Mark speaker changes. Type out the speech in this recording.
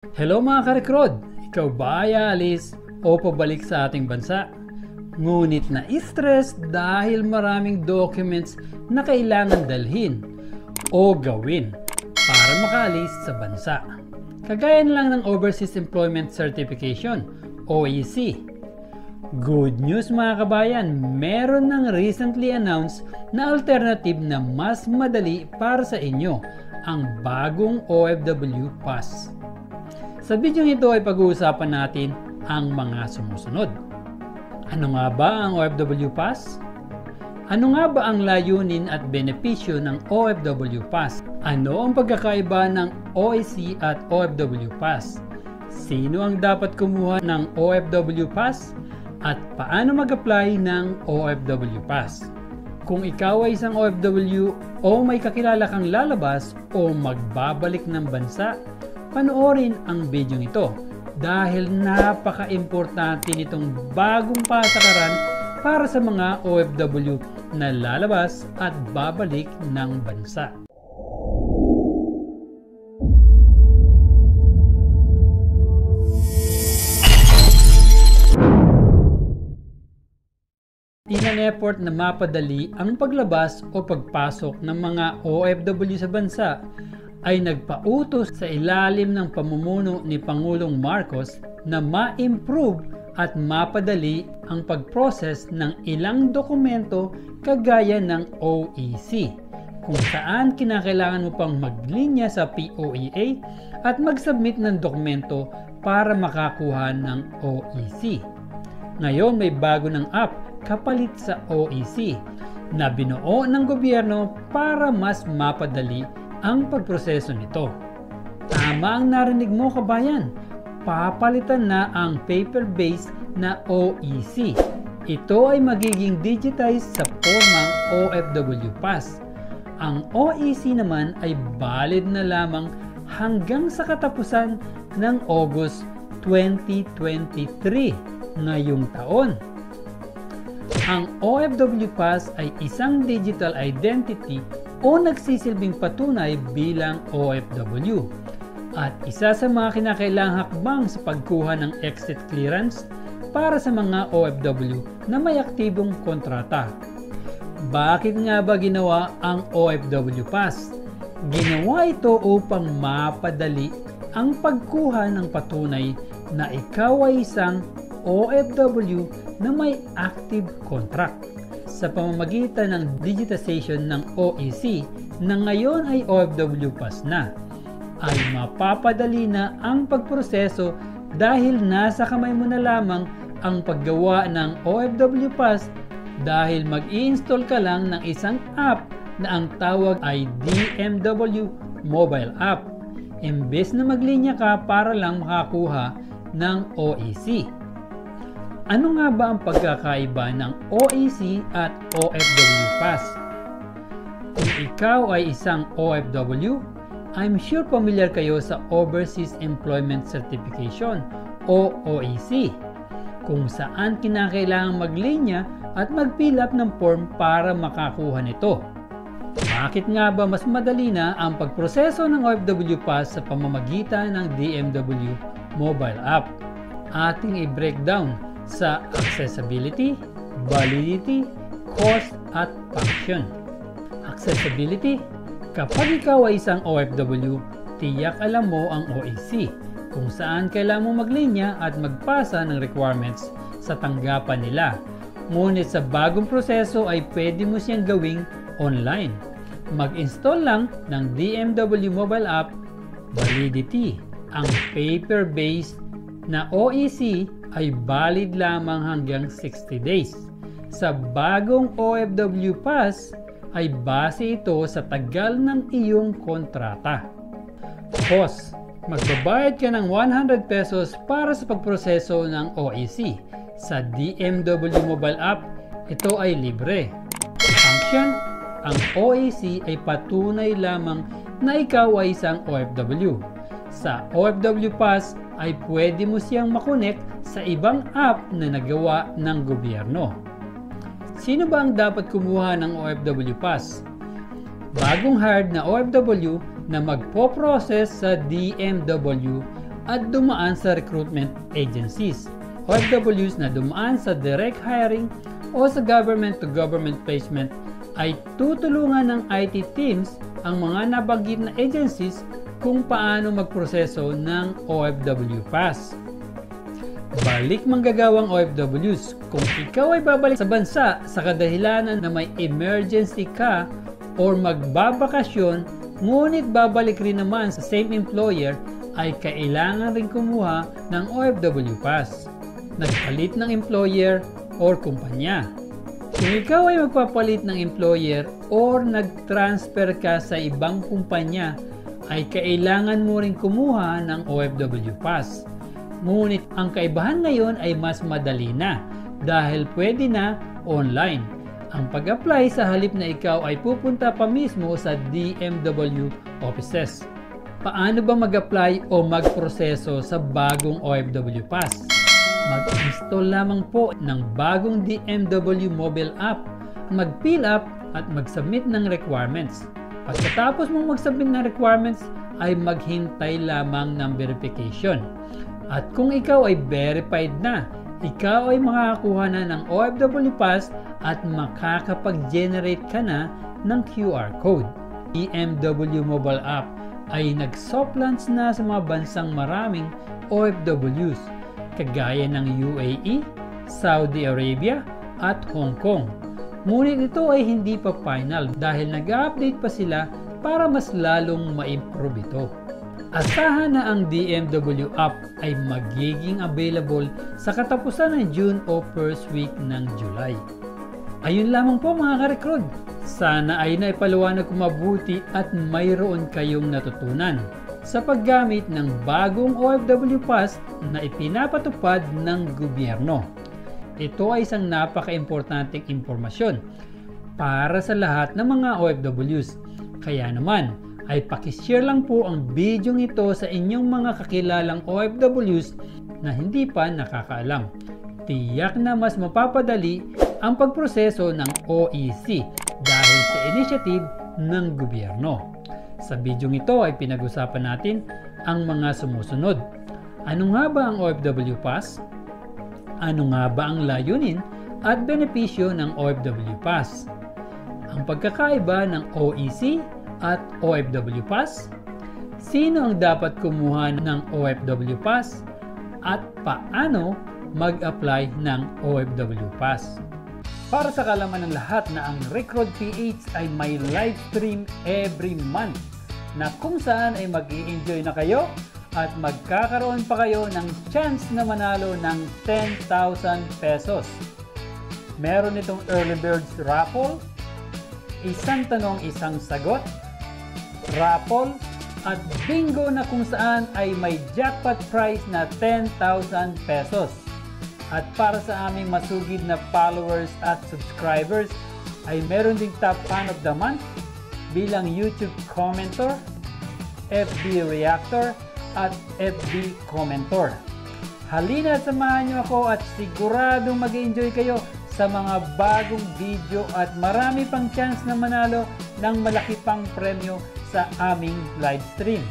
Speaker 1: Hello mga karekrod! Ikaw ba ay aalis o pabalik sa ating bansa? Ngunit na-stress dahil maraming documents na kailangan dalhin o gawin para makaalis sa bansa. Kagaya na lang ng Overseas Employment Certification, OEC. Good news mga kabayan, meron ng recently announced na alternative na mas madali para sa inyo, ang bagong OFW Pass. Sa video ito ay pag-uusapan natin ang mga sumusunod. Ano nga ba ang OFW Pass? Ano nga ba ang layunin at benepisyo ng OFW Pass? Ano ang pagkakaiba ng OEC at OFW Pass? Sino ang dapat kumuha ng OFW Pass? At paano mag-apply ng OFW Pass? Kung ikaw ay isang OFW o may kakilala kang lalabas o magbabalik ng bansa, panoorin ang video ito dahil napaka-importante nitong bagong patakaran para sa mga OFW na lalabas at babalik ng bansa. Effort na mapadali ang paglabas o pagpasok ng mga OFW sa bansa ay nagpautos sa ilalim ng pamumuno ni Pangulong Marcos na ma-improve at mapadali ang pag-process ng ilang dokumento kagaya ng OEC, kung saan kinakailangan mo pang maglinya sa POEA at mag-submit ng dokumento para makakuha ng OEC. Ngayon may bago ng app kapalit sa OEC na binuo ng gobyerno para mas mapadali ang pagproseso nito. Tama ang narinig mo kabayan, papalitan na ang paper-based na OEC. Ito ay magiging digitized sa formang OFW Pass. Ang OEC naman ay valid na lamang hanggang sa katapusan ng August 2023 ngayong taon. Ang OFW Pass ay isang digital identity o nagsisilbing patunay bilang OFW at isa sa mga kinakailangang hakbang sa pagkuha ng exit clearance para sa mga OFW na may aktibong kontrata. Bakit nga ba ginawa ang OFW Pass? Ginawa ito upang mapadali ang pagkuha ng patunay na ikaw ay isang OFW na may active contract sa pamamagitan ng digitization ng OEC na ngayon ay OFW Pass na, ay mapapadali na ang pagproseso dahil nasa kamay mo na lamang ang paggawa ng OFW Pass dahil mag-i-install ka lang ng isang app na ang tawag ay DMW Mobile App imbes na maglinya ka para lang makakuha ng OEC. Ano nga ba ang pagkakaiba ng OEC at OFW Pass? Kung ikaw ay isang OFW, I'm sure familiar kayo sa Overseas Employment Certification o OEC, kung saan kinakailangang maglinya at mag-fill up ng form para makakuha nito. Bakit nga ba mas madali na ang pagproseso ng OFW Pass sa pamamagitan ng DMW Mobile App? Ating i-breakdown sa accessibility, validity, cost at function. Accessibility: kapag ikaw ay isang OFW, tiyak alam mo ang OEC, kung saan kailangan mo maglinya at magpasa ng requirements sa tanggapan nila. Ngunit sa bagong proseso ay pwede mo siyang gawing online. Mag-install lang ng DMW Mobile App. Validity: ang paper-based na OEC ay valid lamang hanggang 60 days. Sa bagong OFW Pass ay base ito sa tagal ng iyong kontrata. Cost: magbabayad ka ng 100 pesos para sa pagproseso ng OEC. Sa DMW Mobile App, ito ay libre. Function: ang OEC ay patunay lamang na ikaw ay isang OFW. Sa OFW Pass ay pwede mo siyang makonect sa ibang app na nagawa ng gobyerno. Sino ba ang dapat kumuha ng OFW Pass? Bagong hired na OFW na magpo-process sa DMW at dumaan sa recruitment agencies. OFWs na dumaan sa direct hiring o sa government-to-government placement ay tutulungan ng IT teams ang mga nabanggit na agencies kung paano magproseso ng OFW Pass. Balik manggagawang OFWs, kung ikaw ay babalik sa bansa sa kadahilanan na may emergency ka or magbabakasyon, ngunit babalik rin naman sa same employer, ay kailangan rin kumuha ng OFW Pass. Nagpalit ng employer or kumpanya. Kung ikaw ay magpapalit ng employer or nag-transfer ka sa ibang kumpanya, ay kailangan mo rin kumuha ng OFW Pass. Ngunit ang kaibahan ngayon ay mas madali na dahil pwede na online. Ang pag-apply sa halip na ikaw ay pupunta pa mismo sa DMW offices. Paano ba mag-apply o magproseso sa bagong OFW Pass? Mag-install lamang po ng bagong DMW mobile app, mag-fill up at mag-submit ng requirements. Pagkatapos mong mag-submit ng requirements ay maghintay lamang ng verification. At kung ikaw ay verified na, ikaw ay makakakuha na ng OFW Pass at makakapag-generate ka na ng QR code. DMW mobile app ay nag-soft launch na sa mga bansang maraming OFWs, kagaya ng UAE, Saudi Arabia at Hong Kong. Ngunit ito ay hindi pa final dahil nag-update pa sila para mas lalong ma-improve ito. Asahan na ang DMW app ay magiging available sa katapusan ng June o first week ng July. Ayun lamang po mga ka-recruit. Sana ay naipaliwanag ko mabuti at mayroon kayong natutunan sa paggamit ng bagong OFW Pass na ipinapatupad ng gobyerno. Ito ay isang napaka-importanteng impormasyon para sa lahat ng mga OFWs. Kaya naman, ay pakishare lang po ang video ito sa inyong mga kakilalang OFWs na hindi pa nakakaalam. Tiyak na mas mapapadali ang pagproseso ng OEC dahil sa initiative ng gobyerno. Sa video ito ay pinag-usapan natin ang mga sumusunod. Ano nga ba ang OFW Pass? Ano nga ba ang layunin at benepisyo ng OFW Pass? Ang pagkakaiba ng OEC at OFW Pass? Sino ang dapat kumuha ng OFW Pass? At paano mag-apply ng OFW Pass? Para sa kalaman ng lahat na ang Recruit PH ay may live stream every month na kung saan ay mag-i-enjoy na kayo at magkakaroon pa kayo ng chance na manalo ng 10,000 pesos. Meron itong early birds raffle, isang tanong isang sagot, raffle at bingo na kung saan ay may jackpot prize na 10,000 pesos. At para sa aming masugid na followers at subscribers ay meron ding top fan of the month bilang YouTube commenter, FB reactor at FB commenter. Halina at samahan niyo ako at siguradong mag-enjoy kayo sa mga bagong video at marami pang chance na manalo ng malaki pang premyo sa aming live stream.